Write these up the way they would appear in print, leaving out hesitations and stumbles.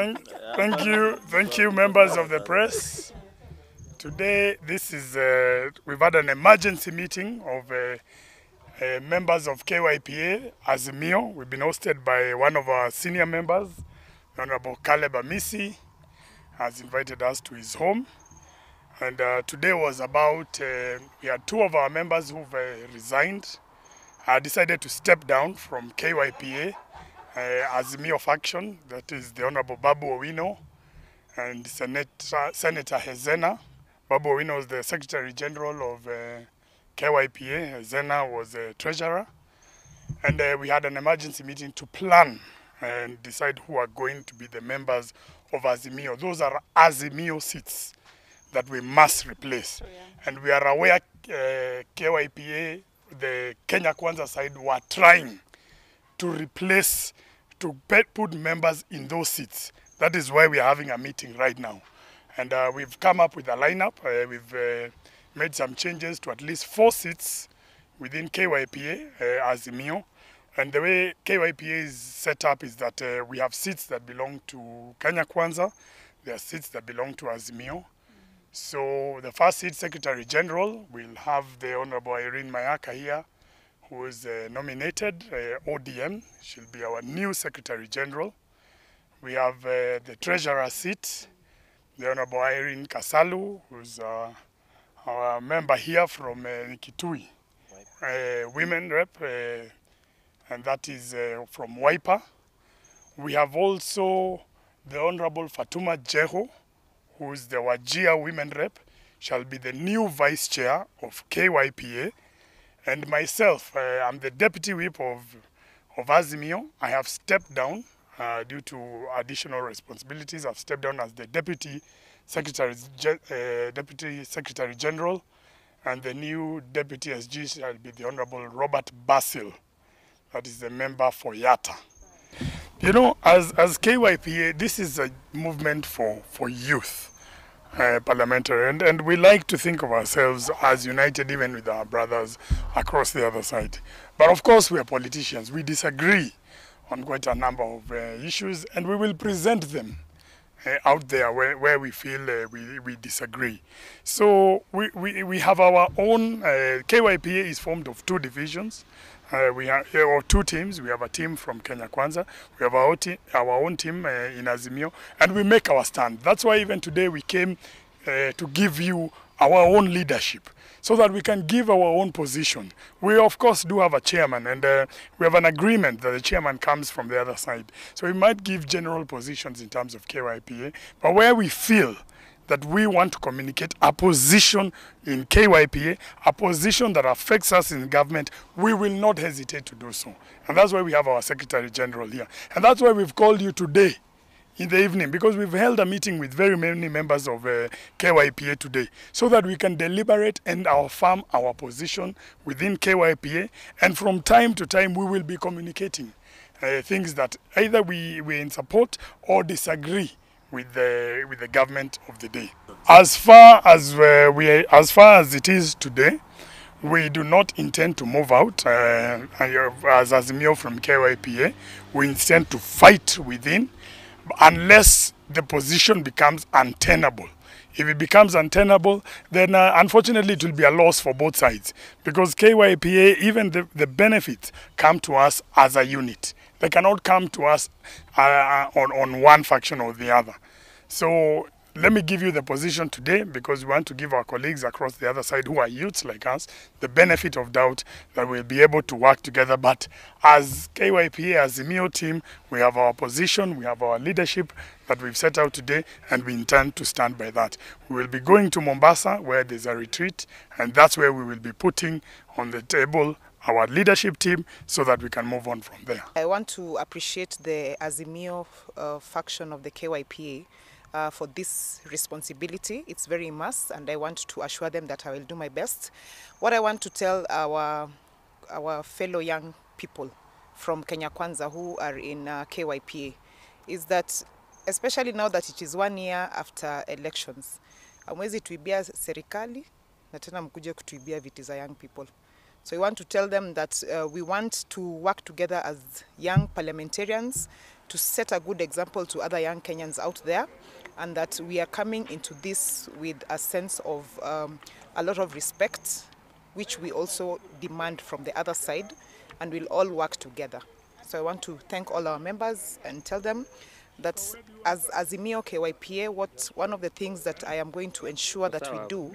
Thank you, members of the press. Today, we've had an emergency meeting of members of KYPA, Azimio. We've been hosted by one of our senior members, Honorable Caleb Amisi, has invited us to his home. And today was about, we had two of our members who've resigned, decided to step down from KYPA, Azimio faction, that is the Honorable Babu Owino and Senator Hezena. Babu Owino was the Secretary General of KYPA, Hezena was the Treasurer. And we had an emergency meeting to plan and decide who are going to be the members of Azimio. Those are Azimio seats that we must replace. And we are aware KYPA, the Kenya Kwanza side, were trying to replace, to put members in those seats. That is why we are having a meeting right now. And we've come up with a lineup. We've made some changes to at least 4 seats within KYPA, Azimio. And the way KYPA is set up is that we have seats that belong to Kenya Kwanza. There are seats that belong to Azimio. So the first seat, Secretary General, will have the Honorable Irene Mayaka here, who is nominated, ODM. She'll be our new Secretary General. We have the Treasurer seat, the Honorable Irene Kasalu, who's our member here from Nikitui, women rep, and that is from Wiper. We have also the Honorable Fatuma Jeho, who is the Wajir women rep, shall be the new vice chair of KYPA. And myself, I'm the deputy whip of Azimio. I have stepped down due to additional responsibilities. I've stepped down as the deputy secretary general, and the new deputy SG shall be the Honorable Robert Basil, that is the member for Yatta. You know, as KYPA, this is a movement for youth. Parliamentary, and we like to think of ourselves as united even with our brothers across the other side. But of course we are politicians. We disagree on quite a number of issues, and we will present them out there where we feel we disagree. So we have our own, KYPA is formed of 2 divisions. We have 2 teams. We have a team from Kenya Kwanza. We have our own team in Azimio, and we make our stand. That's why even today we came to give you our own leadership, so that we can give our own position. We of course do have a chairman, and we have an agreement that the chairman comes from the other side. So we might give general positions in terms of KYPA, but where we feel that we want to communicate a position in KYPA, a position that affects us in government, we will not hesitate to do so. And that's why we have our Secretary General here. And that's why we've called you today in the evening, because we've held a meeting with very many members of KYPA today, so that we can deliberate and affirm our position within KYPA. And from time to time, we will be communicating things that either we're in support or disagree with the government of the day. As far as it is today, we do not intend to move out as Azimio from KYPA. We intend to fight within, unless the position becomes untenable. If it becomes untenable, then unfortunately it will be a loss for both sides, because KYPA, even the benefits come to us as a unit. They cannot come to us on one faction or the other. So let me give you the position today, because we want to give our colleagues across the other side who are youths like us the benefit of doubt that we'll be able to work together. But as KYPA, as the Azimio team, we have our position, we have our leadership that we've set out today, and we intend to stand by that. We will be going to Mombasa, where there's a retreat, and that's where we will be putting on the table our leadership team, so that we can move on from there. I want to appreciate the Azimio faction of the KYPA for this responsibility. It's very immense, and I want to assure them that I will do my best. What I want to tell our fellow young people from Kenya Kwanza who are in KYPA is that, especially now that it is 1 year after elections, hamwezi tuibia serikali na tena mkuje kutuibia viti za young people. So we want to tell them that we want to work together as young parliamentarians to set a good example to other young Kenyans out there, and that we are coming into this with a sense of a lot of respect, which we also demand from the other side, and we'll all work together. So I want to thank all our members and tell them that as Azimio KYPA, one of the things that I am going to ensure that we do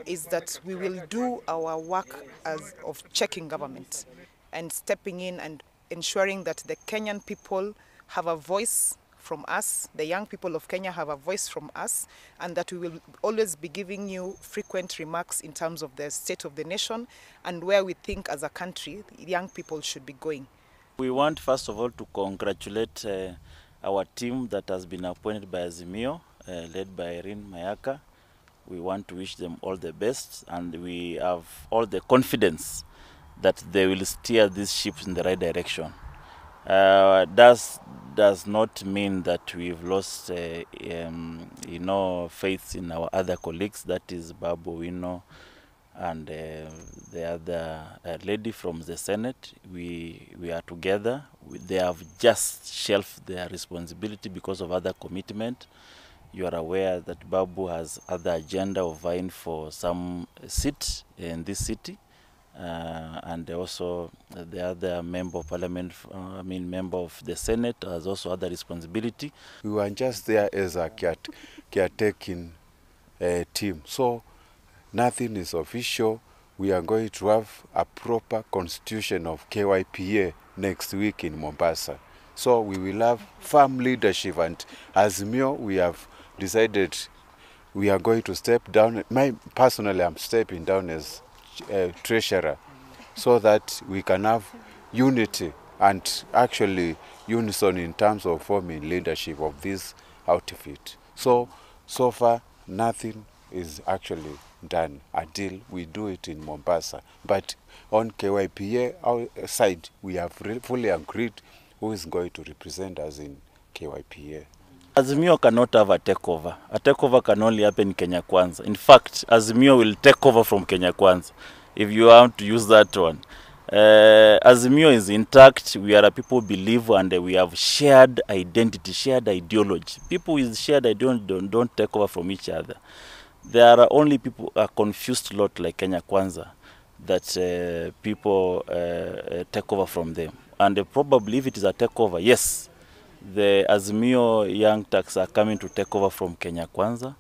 is that we will do our work of checking government and stepping in and ensuring that the Kenyan people have a voice from us, the young people of Kenya have a voice from us, and that we will always be giving you frequent remarks in terms of the state of the nation and where we think as a country young people should be going. We want first of all to congratulate our team that has been appointed by Azimio, led by Irene Mayaka. We want to wish them all the best, and we have all the confidence that they will steer these ships in the right direction. Does not mean that we've lost, faith in our other colleagues. That is Babu Wino and the other lady from the Senate. We are together. They have just shelved their responsibility because of other commitment. You are aware that Babu has other agenda of vying for some seat in this city. And also the other member of parliament, member of the Senate, has also other responsibility. We were just there as a caretaking team, so nothing is official. We are going to have a proper constitution of KYPA next week in Mombasa. So we will have firm leadership, and Azimio, we have decided we are going to step down. Personally, I'm stepping down as treasurer, so that we can have unity and actually unison in terms of forming leadership of this outfit. So far, nothing is actually done until we do it in Mombasa. But on KYPA our side, we have fully agreed who is going to represent us in KYPA. Azimio cannot have a takeover. A takeover can only happen in Kenya Kwanza. In fact, Azimio will take over from Kenya Kwanza, if you want to use that one. Azimio is intact. We are a people who believe, and we have shared identity, shared ideology. People with shared ideology don't take over from each other. There are only people, a confused lot like Kenya Kwanza, that people take over from them. And probably if it is a takeover, yes, the Azimio young Turks are coming to take over from Kenya Kwanza.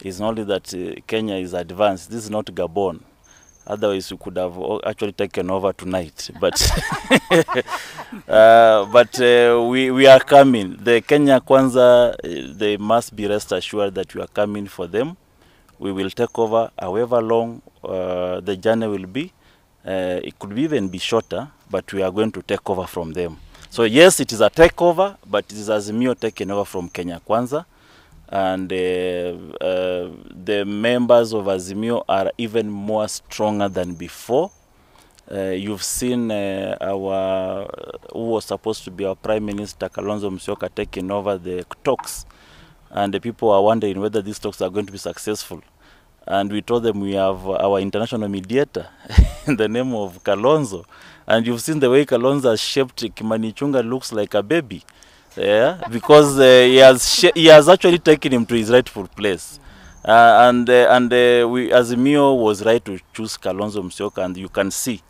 It's not only that Kenya is advanced. This is not Gabon. Otherwise, we could have actually taken over tonight. But we are coming. The Kenya Kwanza, they must be rest assured that we are coming for them. We will take over however long the journey will be. It could even be shorter, but we are going to take over from them. So yes, it is a takeover, but it is Azimio taking over from Kenya Kwanza. And the members of Azimio are even more stronger than before. You've seen who was supposed to be our Prime Minister, Kalonzo Musyoka, taking over the talks. And the people are wondering whether these talks are going to be successful. And we told them we have our international mediator in the name of Kalonzo. And you've seen the way Kalonzo has shaped Kimani Ichung'wah, looks like a baby. Yeah, because he has actually taken him to his rightful place. Azimio was right to choose Kalonzo Musyoka, and you can see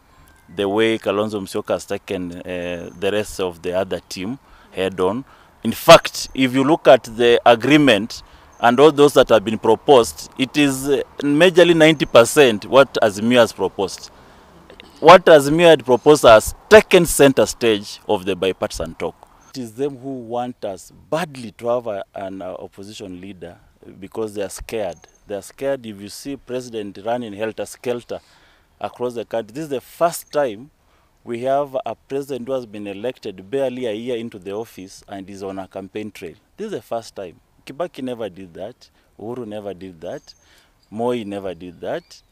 the way Kalonzo Musyoka has taken the rest of the other team head on. In fact, if you look at the agreement and all those that have been proposed, it is majorly 90% what Azimio has proposed. What Azimio had proposed has taken center stage of the bipartisan talk. It is them who want us badly to have an opposition leader because they are scared. They are scared. If you see President running helter-skelter across the country, this is the first time we have a president who has been elected barely a year into the office and is on a campaign trail. This is the first time. Kibaki never did that. Uhuru never did that. Moi never did that.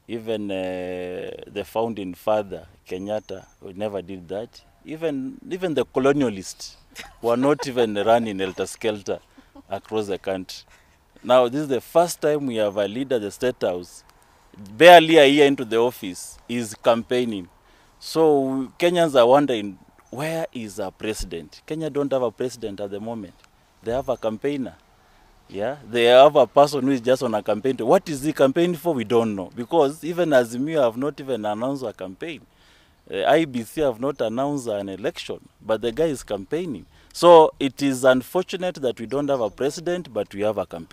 Even the founding father, Kenyatta, never did that. Even the colonialists were not even running helter-skelter across the country. Now, this is the first time we have a leader at the State House, barely a year into the office, is campaigning. So Kenyans are wondering, where is our president? Kenya don't have a president at the moment. They have a campaigner. Yeah, they have a person who is just on a campaign. What is he campaigning for? We don't know, because even Azimio have not even announced a campaign. IBC have not announced an election, but the guy is campaigning. So it is unfortunate that we don't have a president, but we have a campaign.